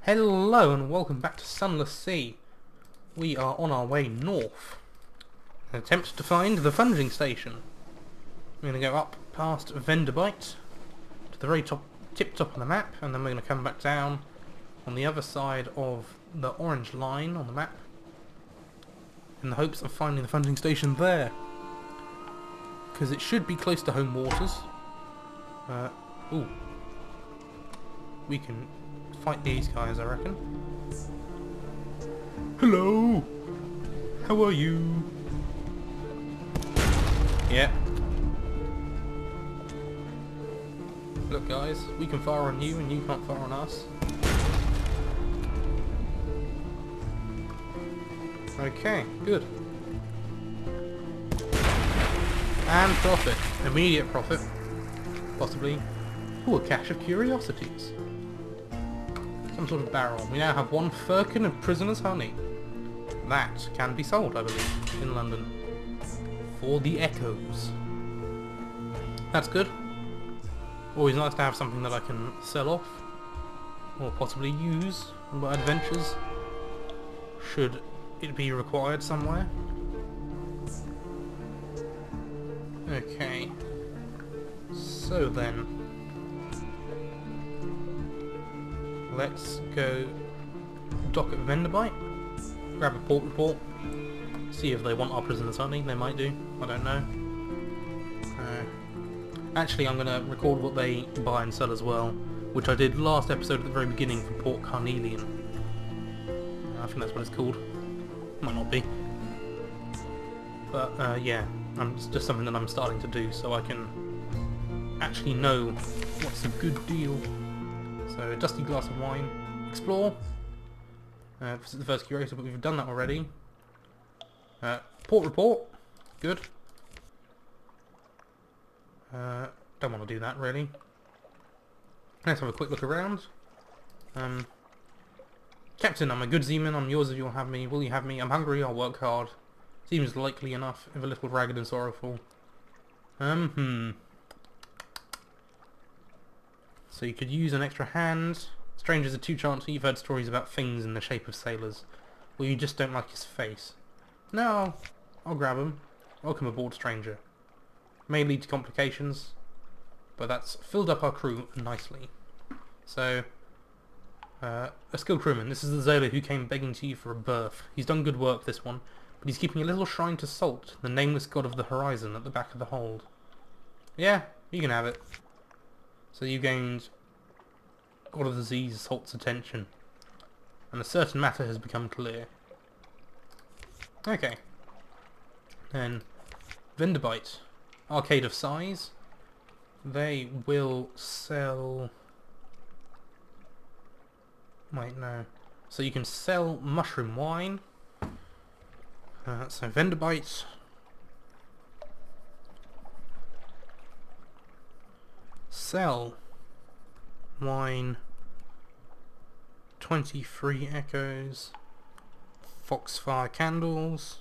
Hello and welcome back to Sunless Sea. We are on our way north. An attempt to find the funging station. We're going to go up past Venderbite to the very tip top of the map, and then we're going to come back down on the other side of the orange line on the map in the hopes of finding the funging station there. Because it should be close to home waters. Ooh. We can fight these guys, I reckon. Hello! How are you? Yeah. Look guys, we can fire on you and you can't fire on us. Okay, good. And profit. Immediate profit. Possibly. Ooh, a cache of curiosities. Some sort of barrel. We now have one firkin of prisoner's honey. That can be sold, I believe, in London. For the echoes. That's good. Always nice to have something that I can sell off. Or possibly use in my adventures. Should it be required somewhere. Okay. So then. Let's go dock at Venderbite, grab a port report, see if they want our prisoner's honey. They might do, I don't know. Actually, I'm going to record what they buy and sell as well, which I did last episode at the very beginning for Port Carnelian. I think that's what it's called. Might not be. But yeah, it's just something that I'm starting to do so I can actually know what's a good deal. So, a dusty glass of wine. Explore. Visit the first curator, but we've done that already. Port report. Good. Don't want to do that, really. Let's have a quick look around. Captain, I'm a good seaman. I'm yours if you'll have me. Will you have me? I'm hungry. I'll work hard. Seems likely enough, if a little ragged and sorrowful. So you could use an extra hand. Strangers are too chancy. You've heard stories about things in the shape of sailors. Well, you just don't like his face. No, I'll grab him. Welcome aboard, stranger. May lead to complications, but that's filled up our crew nicely. So, a skilled crewman. This is the sailor who came begging to you for a berth. He's done good work, this one, but he's keeping a little shrine to Salt, the nameless god of the horizon, at the back of the hold. Yeah, you can have it. So you gained God of the Seas Salt's attention, and a certain matter has become clear. Okay. Then, Venderbite, Arcade of Size. They will sell... Wait, no. So you can sell mushroom wine. So Venderbite... Sell wine, 23 echoes, foxfire candles,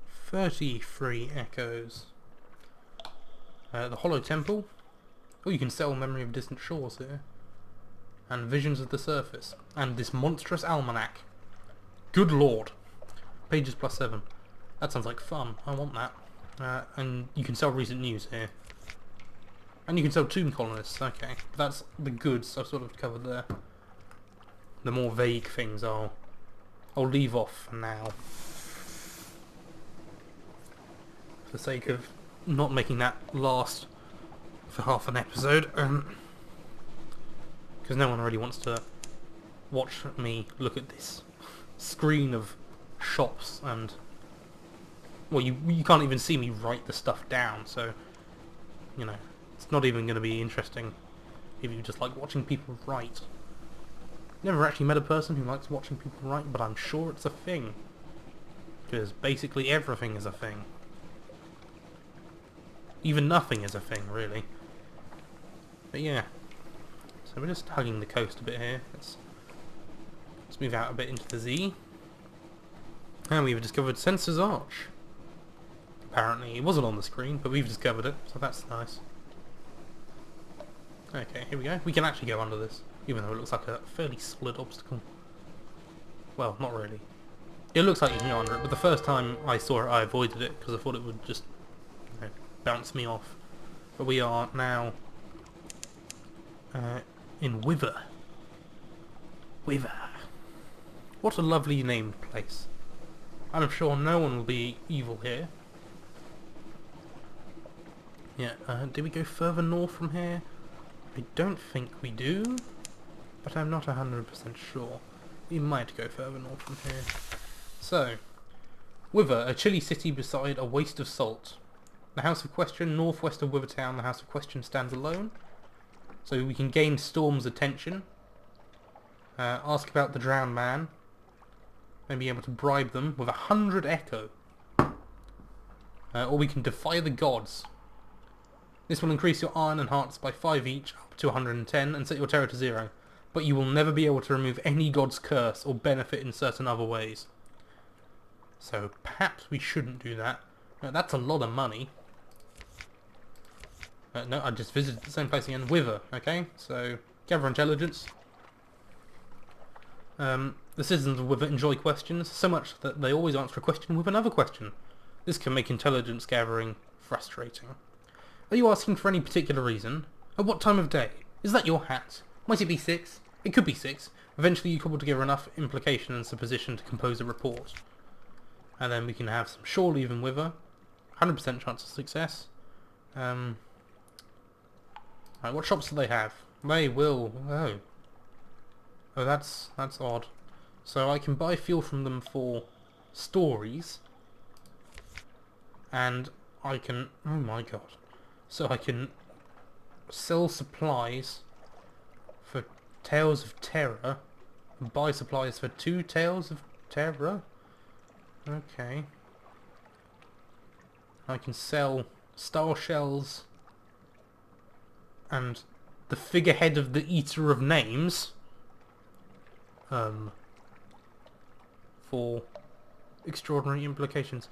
33 echoes. The hollow temple. Oh, you can sell memory of distant shores here, and visions of the surface, and this monstrous almanac. Good lord, pages +7. That sounds like fun. I want that. And you can sell recent news here. And you can sell tomb colonists, okay. But that's the goods I've sort of covered there. The more vague things I'll leave off for now. For the sake of not making that last for half an episode. Because no one really wants to watch me look at this screen of shops and... Well, you can't even see me write the stuff down, so... You know... It's not even going to be interesting if you just like watching people write. Never actually met a person who likes watching people write, but I'm sure it's a thing. Because basically everything is a thing. Even nothing is a thing, really. But yeah. So we're just hugging the coast a bit here. Let's move out a bit into the Z. And we've discovered Censor's Arch. Apparently, it wasn't on the screen, but we've discovered it, so that's nice. Okay, here we go. We can actually go under this. even though it looks like a fairly solid obstacle. Well, not really. It looks like you can go under it, but the first time I saw it I avoided it because I thought it would just, you know, bounce me off. But we are now in Wither. Wither. What a lovely named place. I'm sure no one will be evil here. Yeah, do we go further north from here? I don't think we do, but I'm not 100% sure. We might go further north from here. So, Wither, a chilly city beside a waste of salt. The House of Question, northwest of Withertown, the House of Question stands alone. So we can gain Storm's attention, ask about the drowned man, and be able to bribe them with 100 echo. Or we can defy the gods. This will increase your iron and hearts by 5 each, up to 110, and set your terror to 0. But you will never be able to remove any god's curse or benefit in certain other ways. So perhaps we shouldn't do that. That's a lot of money. No, I just visited the same place again. Wither, okay? So, gather intelligence. The citizens of Wither enjoy questions, so much that they always answer a question with another question. This can make intelligence gathering frustrating. Are you asking for any particular reason? At what time of day? Is that your hat? Might it be 6? It could be 6. Eventually you cobble together enough implication and supposition to compose a report. And then we can have some shore leave in Wither. 100% chance of success. Right, what shops do they have? They will... Oh. Oh, that's odd. So I can buy fuel from them for stories. And I can... Oh my god. So I can sell supplies for Tales of Terror and buy supplies for 2 Tales of Terror? Okay. I can sell star shells and the figurehead of the Eater of Names for extraordinary implications.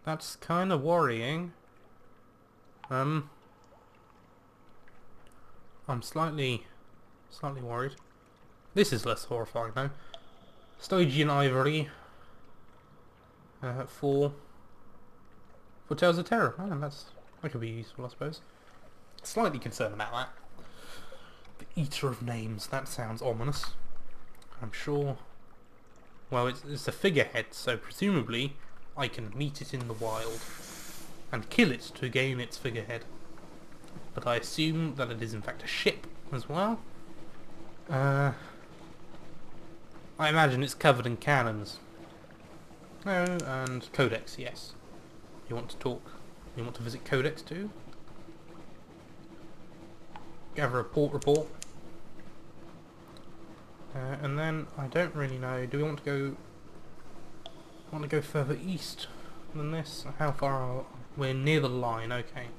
That's kind of worrying. I'm slightly worried. This is less horrifying though. Stygian ivory for Tales of Terror. Oh, that could be useful, I suppose. Slightly concerned about that. The Eater of Names. That sounds ominous. I'm sure. Well, it's a figurehead, so presumably I can meet it in the wild and kill it to gain its figurehead. But I assume that it is in fact a ship as well. I imagine it's covered in cannons. Oh, and Codex, yes. You want to talk? You want to visit Codex too? Gather a port report. And then, I don't really know, do we want to go further east than this? How far are we're near the line, okay.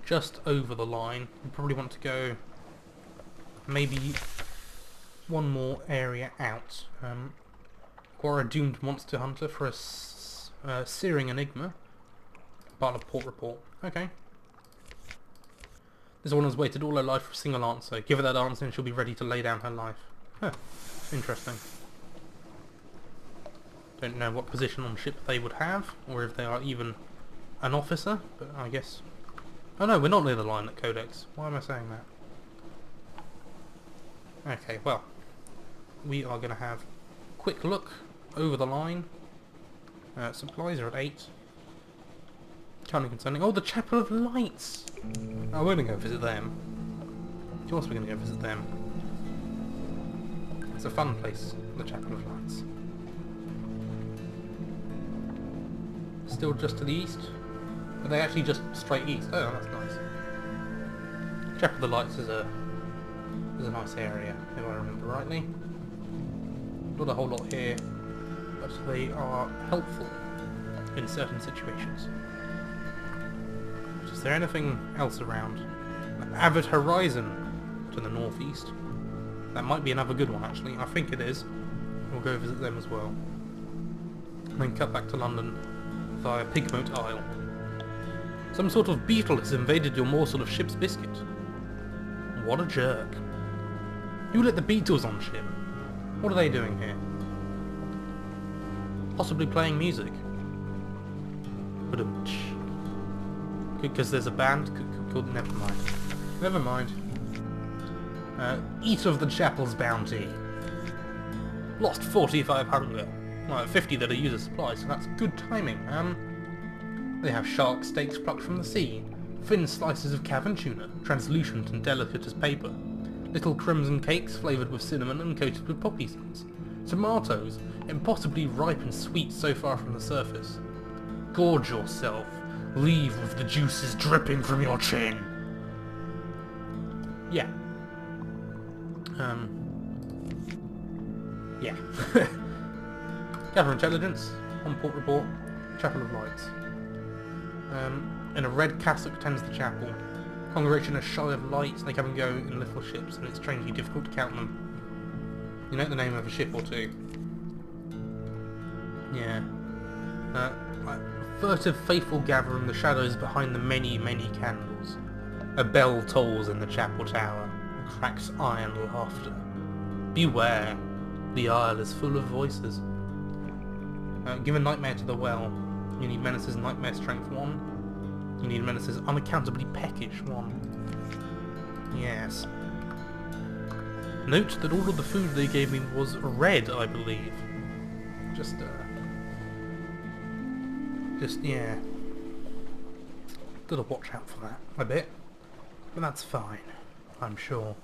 Just over the line. We probably want to go maybe one more area out. Acquire a doomed monster hunter for a searing enigma. Part of port report. Okay. This one has waited all her life for a single answer. Give her that answer and she'll be ready to lay down her life. Huh. Interesting. Don't know what position on ship they would have, or if they are even an officer, but I guess... Oh no, we're not near the line at Codex. Why am I saying that? Okay, well. We are going to have a quick look over the line. Supplies are at 8. Kind of concerning. Oh, the Chapel of Lights! Oh, we're going to go visit them. Of course we're going to go visit them. It's a fun place, the Chapel of Lights. Still just to the east? Are they actually just straight east? Oh, that's nice. Chapel of the Lights is a nice area, if I remember rightly. Not a whole lot here, but they are helpful in certain situations. Is there anything else around? Avid Horizon to the northeast. That might be another good one actually. I think it is. We'll go visit them as well. And then cut back to London via Pigmoat Isle. Some sort of beetle has invaded your morsel of ship's biscuit. What a jerk. You let the beetles on ship. What are they doing here? Possibly playing music. Because there's a band? Never mind. Never mind. Eat of the chapel's bounty. Lost 45 hunger. Well, 50 that are user supplies, so that's good timing. They have shark steaks plucked from the sea, thin slices of cavern tuna, translucent and delicate as paper, little crimson cakes flavoured with cinnamon and coated with poppy seeds, tomatoes, impossibly ripe and sweet so far from the surface. Gorge yourself. Leave with the juices dripping from your chin. Yeah. Yeah. Gather intelligence. On port report. Chapel of Lights. In a red cassock tends the chapel. Congregation are shy of lights, they come and go in little ships, and it's strangely difficult to count them. You know the name of a ship or two. Yeah. Furtive faithful gather in the shadows behind the many, many candles. A bell tolls in the chapel tower, and cracks iron laughter. Beware, the isle is full of voices. Give a nightmare to the well. You need Menace's nightmare strength 1. You need Menace's unaccountably peckish 1. Yes. Note that all of the food they gave me was red, I believe. Yeah. Gotta watch out for that a bit. But that's fine. I'm sure.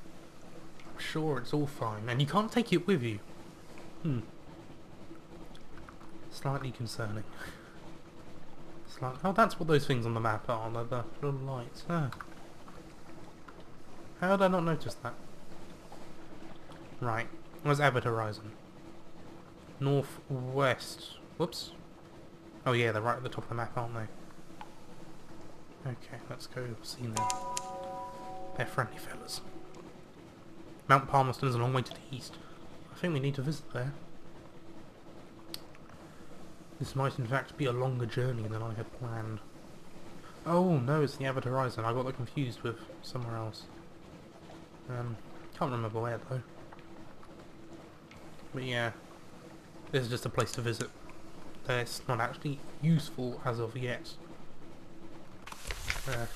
I'm sure it's all fine. And you can't take it with you. Slightly concerning. Oh, that's what those things on the map are. They're the little lights. Ah. How did I not notice that? Right. Where's Avid Horizon? Northwest. Whoops. Oh yeah, they're right at the top of the map, aren't they? Okay, let's go see them. They're friendly fellas. Mount Palmerston is a long way to the east. I think we need to visit there. This might in fact be a longer journey than I had planned. Oh no, it's the Avid Horizon. I got that confused with somewhere else. Can't remember where though. But yeah, this is just a place to visit. It's not actually useful as of yet.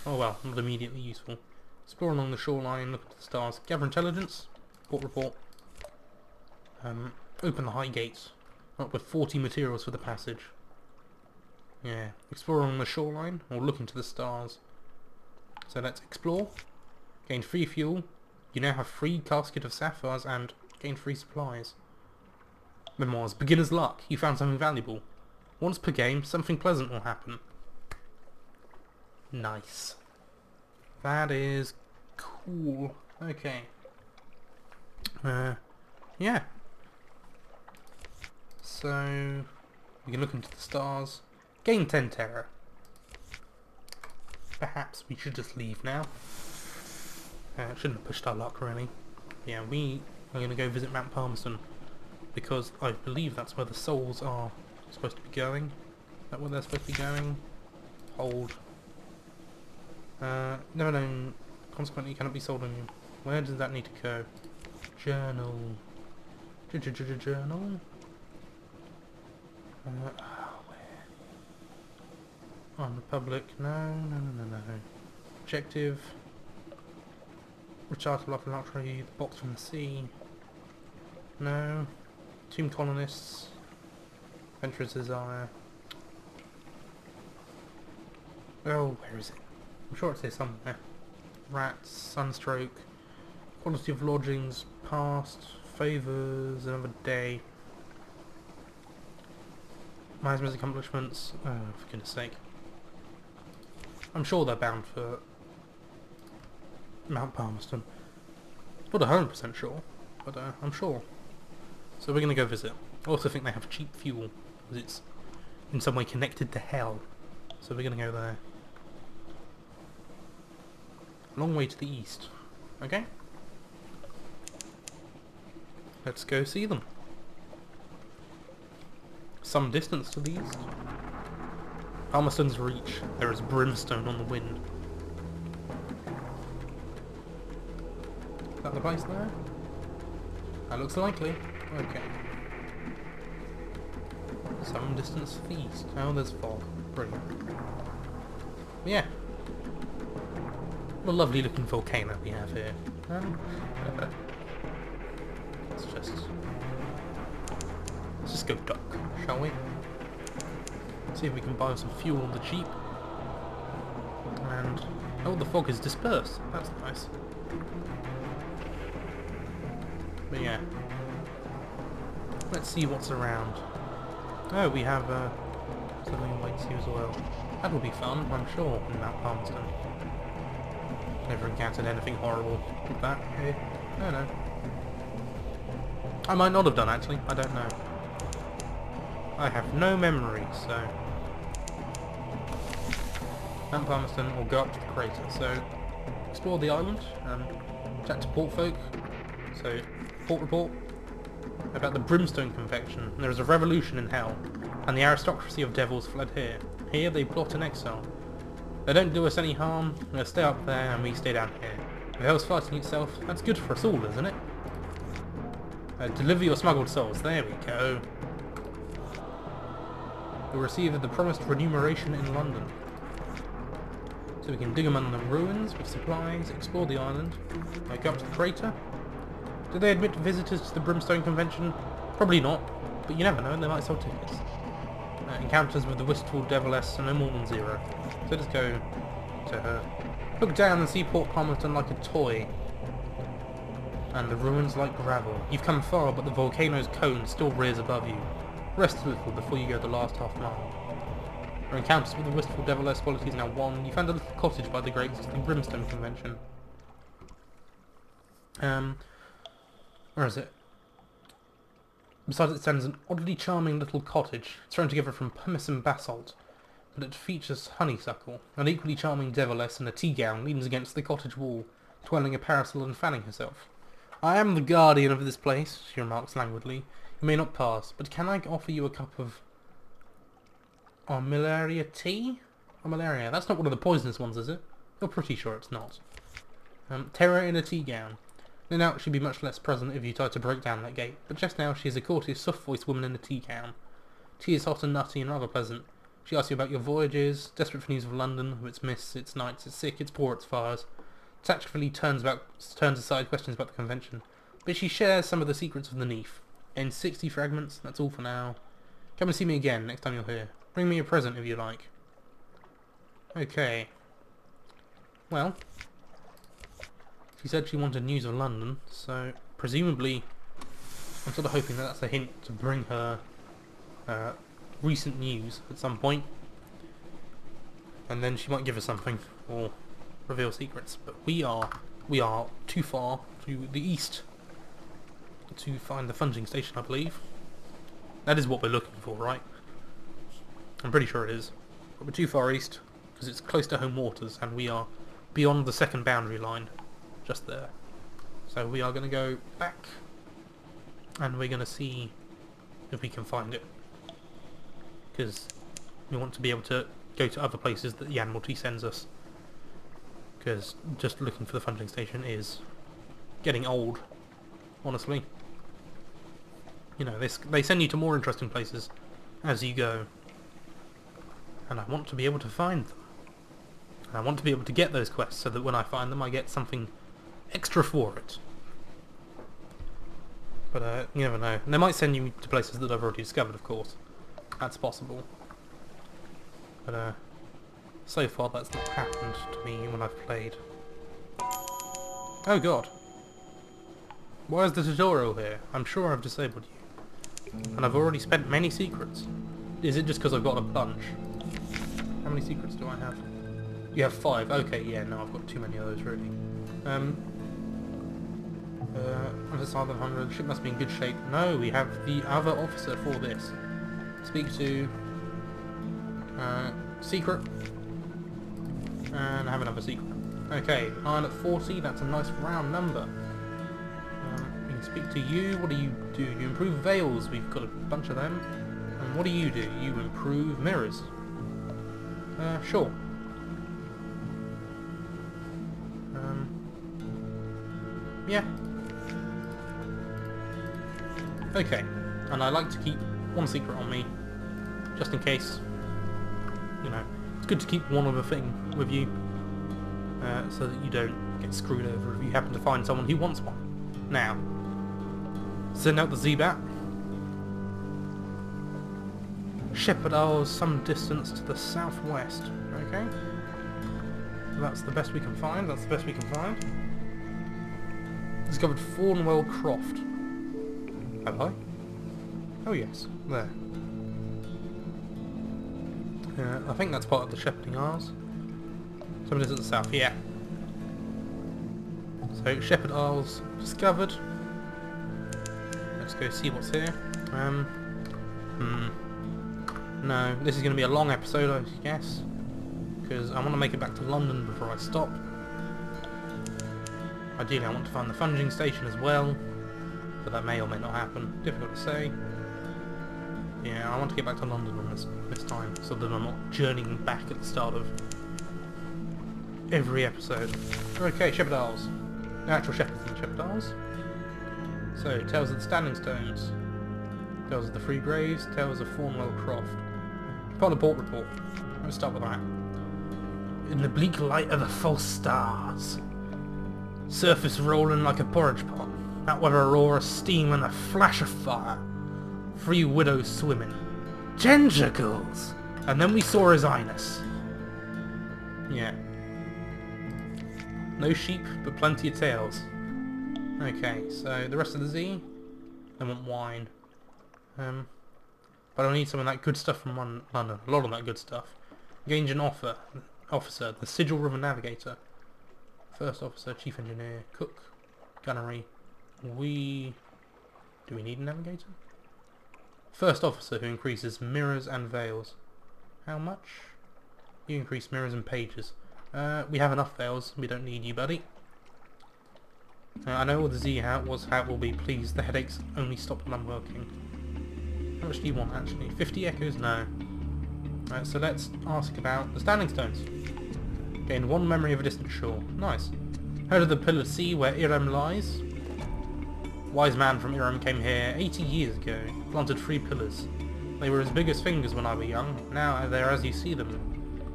Oh well, not immediately useful. Explore along the shoreline, look at the stars, gather intelligence, port report. Open the high gates, up with 40 materials for the passage. Yeah, explore along the shoreline, or look into the stars. So let's explore, gain free fuel, you now have free casket of sapphires, and gain free supplies. Memoirs, beginner's luck, you found something valuable. Once per game, something pleasant will happen. Nice. That is cool. Okay. Yeah. So, we can look into the stars. Gain 10 terror. Perhaps we should just leave now. Shouldn't have pushed our luck really. Yeah, we are going to go visit Mount Palmerston. Because I believe that's where the souls are supposed to be going. Is that where they're supposed to be going? Hold. Never known. Consequently, cannot be sold on you. Where does that need to go? Journal. Journal. Where? On Republic. No. Objective. Recharge life and luxury. The box from the sea. No. Tomb colonists. Adventurous desire. Oh, where is it? I'm sure it's here somewhere. Rats, sunstroke, quality of lodgings, past, favours, another day. Management accomplishments. Oh, for goodness sake. I'm sure they're bound for Mount Palmerston. Not 100% sure, but I'm sure. So we're going to go visit. I also think they have cheap fuel, because it's in some way connected to hell. So we're going to go there. Long way to the east. Okay? Let's go see them. Some distance to the east. Palmerston's Reach. There is brimstone on the wind. Is that the place there? That looks likely. Okay. Some distance east. Oh, there's fog. Brilliant. Yeah. What a lovely looking volcano we have here. Let's just go duck, shall we? See if we can buy some fuel on the cheap. And oh, the fog is dispersed. That's nice. But yeah, let's see what's around. Oh, we have something awaits you as well. That will be fun, I'm sure, in Mount Palmerston. Never encountered anything horrible with that here. No. I might not have done, actually. I don't know. I have no memory, so... Mount Palmerston will go up to the crater. So, explore the island, chat to port folk. So, port report about the Brimstone Convection. There is a revolution in hell, and the aristocracy of devils fled here. Here they plot an exile. They don't do us any harm, they'll stay up there and we stay down here. If hell's fighting itself, that's good for us all, isn't it? Deliver your smuggled souls, there we go. You'll receive the promised remuneration in London. So we can dig among the ruins with supplies, explore the island, go up to the crater. Do they admit visitors to the Brimstone Convention? Probably not, but you never know, they might sell tickets. Encounters with the wistful deviless are no more than 0. So let's go to her. Look down and see Port Palmerston like a toy, and the ruins like gravel. You've come far, but the volcano's cone still rears above you. Rest a little before you go the last half mile. Your encounters with the wistful deviless quality is now 1. You found a little cottage by the great Brimstone Convention. Where is it? Beside it stands an oddly charming little cottage, thrown together from pumice and basalt, but it features honeysuckle. An equally charming deviless in a tea gown leans against the cottage wall, twirling a parasol and fanning herself. I am the guardian of this place, she remarks languidly. You may not pass, but can I offer you a cup of... Armillaria tea? Armillaria, that's not one of the poisonous ones, is it? You're pretty sure it's not. Terror in a tea gown. No doubt she'd be much less present if you tried to break down that gate, but just now she is a courteous, soft-voiced woman in a tea gown. Tea is hot and nutty and rather pleasant. She asks you about your voyages, desperate for news of London, of its mists, its nights, its sick, its poor, its fires. Tactfully turns aside questions about the convention, but she shares some of the secrets of the Neath. In 60 fragments, that's all for now. Come and see me again next time you're here. Bring me a present if you like. Okay. Well, she said she wanted news of London, so presumably I'm sort of hoping that that's a hint to bring her recent news at some point, and then she might give us something or reveal secrets. But we are too far to the east to find the funging station, I believe. That is what we're looking for, right? I'm pretty sure it is. But we're too far east because it's close to home waters, and we are beyond the second boundary line. Just there. So we are going to go back and we're going to see if we can find it, because we want to be able to go to other places that the Admiralty sends us, because just looking for the funging station is getting old, honestly. You know, they send you to more interesting places as you go, and I want to be able to find them, and I want to be able to get those quests so that when I find them I get something extra for it. But you never know. And they might send you to places that I've already discovered, of course. That's possible. But so far that's not happened to me when I've played. Oh god. Why is the tutorial here? I'm sure I've disabled you. And I've already spent many secrets. Is it just because I've got a bunch? How many secrets do I have? You have 5. Okay, yeah, no, I've got too many of those, really. Under 700, ship must be in good shape. No, we have the other officer for this. Speak to secret, and I have another secret. Okay, iron at 40, that's a nice round number. We can speak to you. What do? You improve veils, we've got a bunch of them. And what do? You improve mirrors. Sure. Yeah. Okay. And I like to keep one secret on me, just in case. You know, it's good to keep one other thing with you, so that you don't get screwed over if you happen to find someone who wants one. Now, send out the Z-Bat. Shepherd Isles, some distance to the southwest. Okay. That's the best we can find. That's the best we can find. Discovered Thornwell Croft. Have I? Oh yes, there. I think that's part of the Shepherding Isles. Some distance to the south, yeah. So Shepherd Isles discovered. Let's go see what's here. No, this is going to be a long episode, I guess, because I want to make it back to London before I stop. Ideally I want to find the funging station as well, but that may or may not happen. Difficult to say. Yeah, I want to get back to London on this time, so that I'm not journeying back at the start of every episode. Okay, Shepherd Isles. The actual shepherds in the Shepherd Isles. So, Tales of the Standing Stones, Tales of the Free Graves, Tales of Thornwell Croft. Part of the port report. Let's start with that. In the bleak light of the false stars, surface rolling like a porridge pot, out with a roar of steam and a flash of fire, 3 widows swimming, tentacles, and then we saw His Highness. Yeah. No sheep, but plenty of tails. Okay, so the rest of the Z, I want wine. But I need some of that good stuff from London. A lot of that good stuff. Gained an officer, the Sigil River Navigator. First officer, chief engineer, cook, gunnery. Do we need a navigator? First officer who increases mirrors and veils. How much? You increase mirrors and pages. We have enough veils. We don't need you, buddy. I know what the Z hat was. How it will be. Please, the headaches only stop when I'm working. How much do you want, actually? 50 echoes? No. Right, so let's ask about the Standing Stones. Gained 1 memory of a distant shore. Nice. Heard of the Pillared Sea where Irem lies? Wise man from Irem came here 80 years ago. Planted 3 pillars. They were as big as fingers when I was young. Now they're as you see them.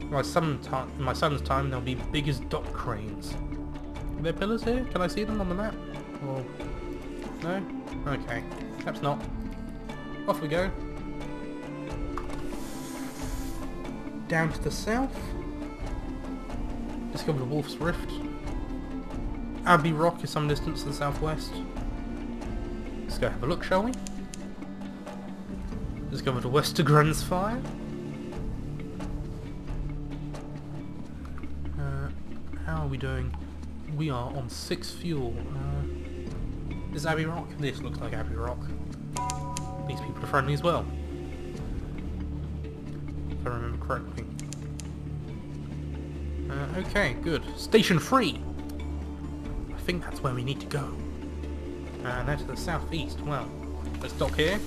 In my son's time they'll be big as dock cranes. Are there pillars here? Can I see them on the map? Or... no? Okay. Perhaps not. Off we go. Down to the south. Discovered a Wolf's Rift. Abbey Rock is some distance to the southwest. Let's go have a look, shall we? Discovered a Westergrens fire. How are we doing? We are on 6 fuel. Is Abbey Rock? This looks like Abbey Rock. These people are friendly as well, if I remember correctly. Okay, good. Station 3! I think that's where we need to go. Now to the southeast. Well, let's dock here.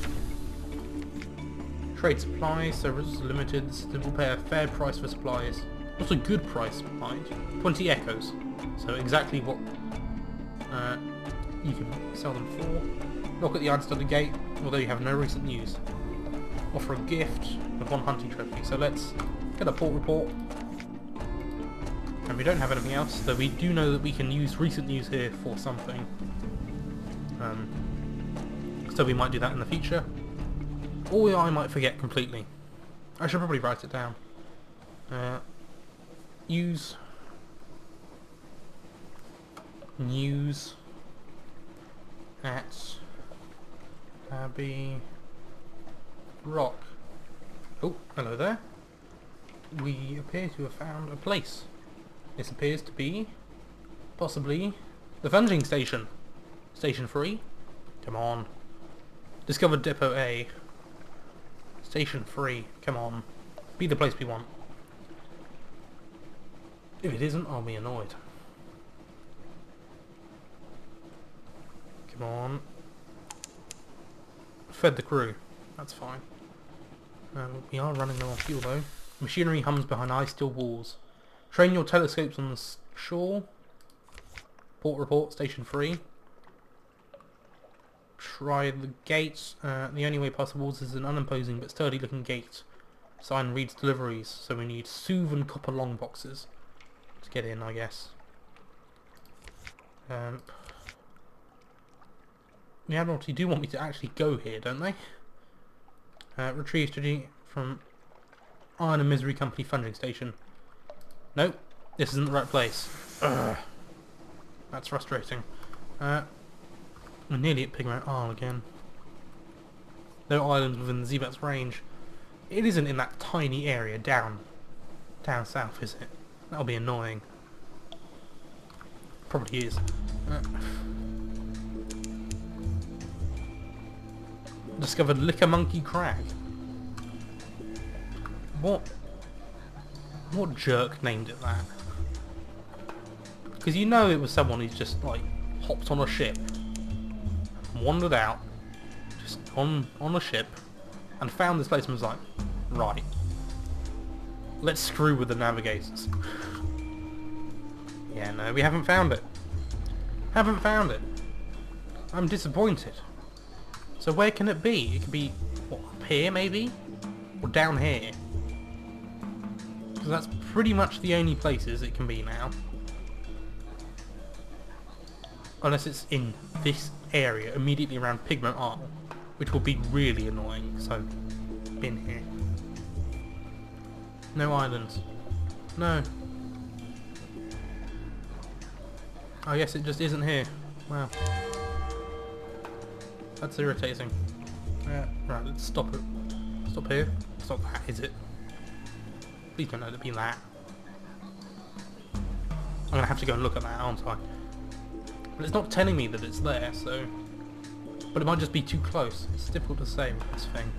Trade supplies, services limited. They will pay a fair price for supplies. Not a good price, mind. 20 echoes. So exactly what you can sell them for. Knock at the unstudded gate, although you have no recent news. Offer a gift of 1 hunting trophy. So let's get a port report. And we don't have anything else, though we do know that we can use recent news here for something. So we might do that in the future. Or I might forget completely. I should probably write it down. Use news at Abbey Rock. Oh, hello there. We appear to have found a place. This appears to be possibly the funging station. Station 3. Come on. Discovered Depot A. Station 3. Come on. Be the place we want. If it isn't, I'll be annoyed. Come on. Fed the crew. That's fine. We are running low on fuel though. Machinery hums behind ice-still walls. Train your telescopes on the shore. Port report, station 3. Try the gates. The only way past the walls is an unimposing but sturdy looking gate. Sign reads deliveries, so we need Suv and copper long boxes to get in, I guess. The Admiralty do want me to actually go here, don't they? Retrieve strategy from Iron and Misery Company Funding Station. Nope, this isn't the right place. Ugh. That's frustrating. We're nearly at Pigment Isle again. No islands within the Zebats range. It isn't in that tiny area down south, is it? That'll be annoying. Probably is. Discovered Liquor Monkey Crag. What jerk named it that? Because you know it was someone who's just like hopped on a ship, wandered out, just on a ship, and found this place and was like, right, let's screw with the navigators. Yeah, no, we haven't found it. Haven't found it. I'm disappointed. So where can it be? It could be, what, up here maybe? Or down here? Because that's pretty much the only places it can be now. Unless it's in this area, immediately around Pigment Isle, which will be really annoying, so been here. No islands. No. Oh yes, it just isn't here. Wow. That's irritating. Right, let's stop it. Stop here. It's not that, is it? Please don't let it be that. I'm gonna have to go and look at that, aren't I? But it's not telling me that it's there, so... But it might just be too close. It's difficult to say with this thing.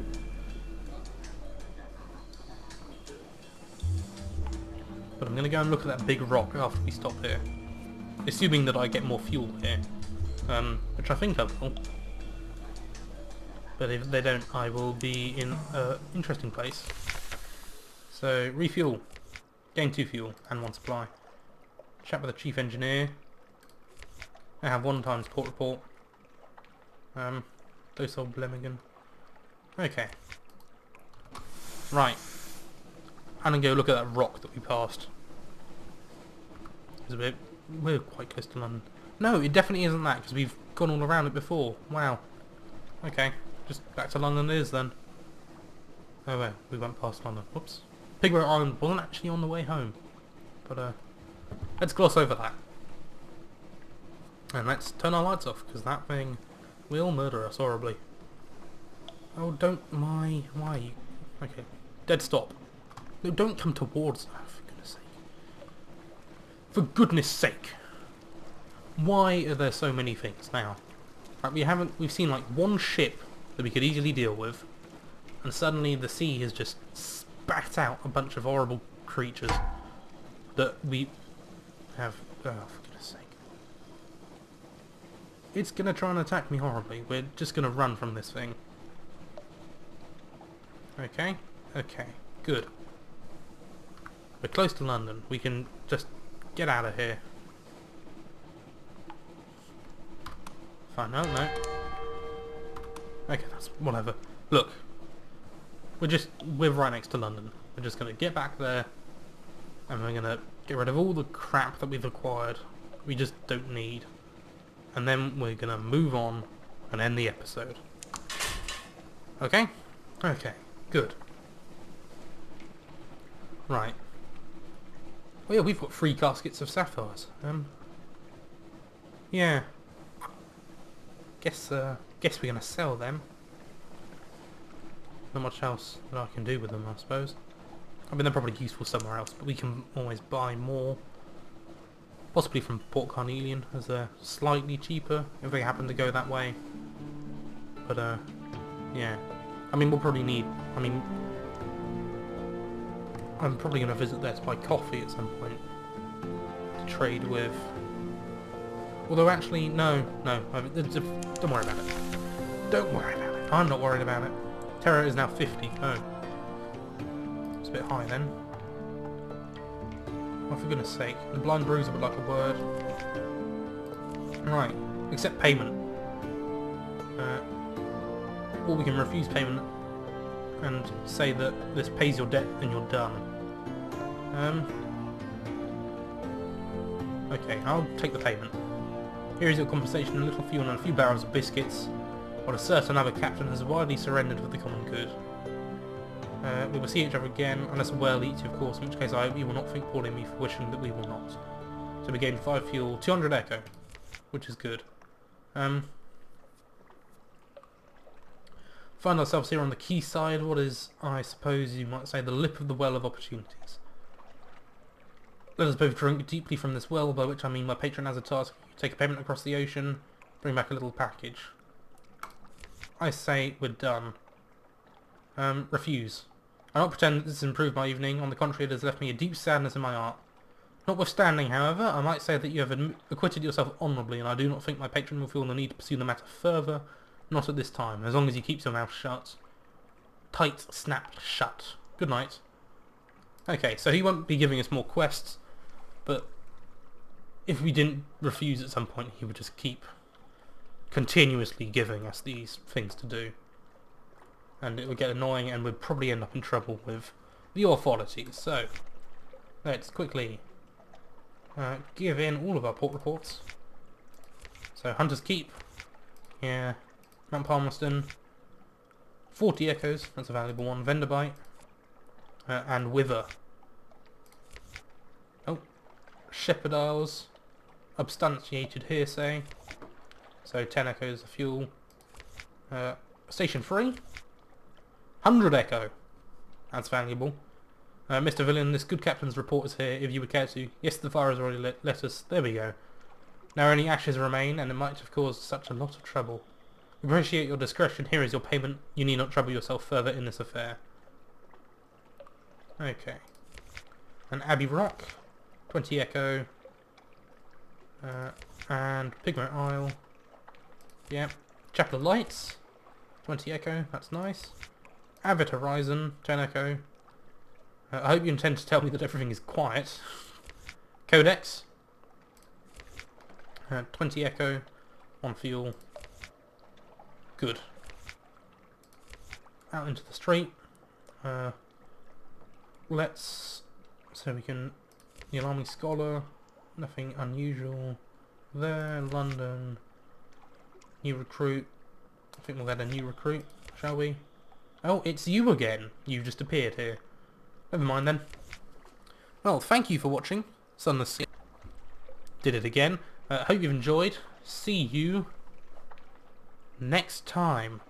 But I'm gonna go and look at that big rock after we stop here. Assuming that I get more fuel here. Which I think I will. But if they don't, I will be in an interesting place. So, refuel. Gain 2 fuel and 1 supply. Chat with the chief engineer. I have 1 times port report. Docile Blemigan. Okay. Right. I'm gonna go look at that rock that we passed. It's a bit... We're quite close to London. No, it definitely isn't that, because we've gone all around it before. Wow. Okay. Just back to London it is then. Oh well, we went past London. Whoops. Pigment Island wasn't actually on the way home. But let's gloss over that. And let's turn our lights off, because that thing will murder us horribly. Oh, don't... Why are you... Okay. Dead stop. No, don't come towards that, for goodness sake. For goodness sake. Why are there so many things now? Like, we've seen like 1 ship that we could easily deal with, and suddenly the sea has just spat out a bunch of horrible creatures that we have... Oh, for goodness sake. It's gonna try and attack me horribly. We're just gonna run from this thing. Okay. Okay. Good. We're close to London. We can just get out of here. Fine. No, no. Okay, that's whatever. Look. We're right next to London. We're just gonna get back there, and we're gonna get rid of all the crap that we've acquired. We just don't need. And then we're gonna move on and end the episode. Okay? Okay. Good. Right. Oh yeah, we've got 3 caskets of sapphires. Yeah. Guess we're gonna sell them. Not much else that I can do with them, I suppose. I mean, they're probably useful somewhere else, but we can always buy more. Possibly from Port Carnelian, as they're slightly cheaper, if they happen to go that way. But, yeah. I mean, we'll probably need... I mean... I'm probably going to visit there to buy coffee at some point. To trade with... Although actually, no. Don't worry about it. Don't worry about it. I'm not worried about it. Terror is now 50. Oh. It's a bit high then. Oh, for goodness sake. The blind bruiser would like a word. Right. Accept payment. Or we can refuse payment and say that this pays your debt and you're done. Okay, I'll take the payment. Here is your compensation, a little fuel and a few barrels of biscuits, while a certain other captain has widely surrendered for the common good. We will see each other again, unless a whale eats you, of course, in which case I hope you will not think poorly of me for wishing that we will not. So we gain 5 fuel, 200 echo, which is good. Find ourselves here on the quayside, what is, I suppose you might say, the lip of the well of opportunities. Let us both drink deeply from this well, by which I mean my patron has a task. You take a payment across the ocean, bring back a little package. I say we're done. Refuse. I don't pretend that this has improved my evening, on the contrary it has left me a deep sadness in my heart. Notwithstanding, however, I might say that you have acquitted yourself honourably, and I do not think my patron will feel the need to pursue the matter further, not at this time, as long as he keeps your mouth shut. Tight, snapped, shut. Good night. Okay, so he won't be giving us more quests, but if we didn't refuse at some point, he would just keep continuously giving us these things to do. And it would get annoying and we'd probably end up in trouble with the authorities. So, let's quickly give in all of our port reports. So, Hunter's Keep. Yeah. Mount Palmerston. 40 echoes, that's a valuable one. Vendor Bite. And Wither. Oh. Shepherd Isles. Substantiated hearsay. So 10 echoes of fuel. Station 3. 100 echo. That's valuable. Mr. Villain, this good captain's report is here, if you would care to. Yes, the fire has already let us. There we go. Now only ashes remain, and it might have caused such a lot of trouble. We appreciate your discretion. Here is your payment. You need not trouble yourself further in this affair. Okay. And Abbey Rock. 20 echo. And Pigment Isle. Yep. Chapel of Lights. 20 echo. That's nice. Avid Horizon. 10 echo. I hope you intend to tell me that everything is quiet. Codex. 20 echo. 1 fuel. Good. Out into the street. Let's... So we can... The Alarming Scholar. Nothing unusual there. London. New recruit. I think we'll add a new recruit, shall we? Oh, it's you again. You've just appeared here. Never mind then. Well, thank you for watching. Sunless Sea. Did it again. Hope you've enjoyed. See you next time.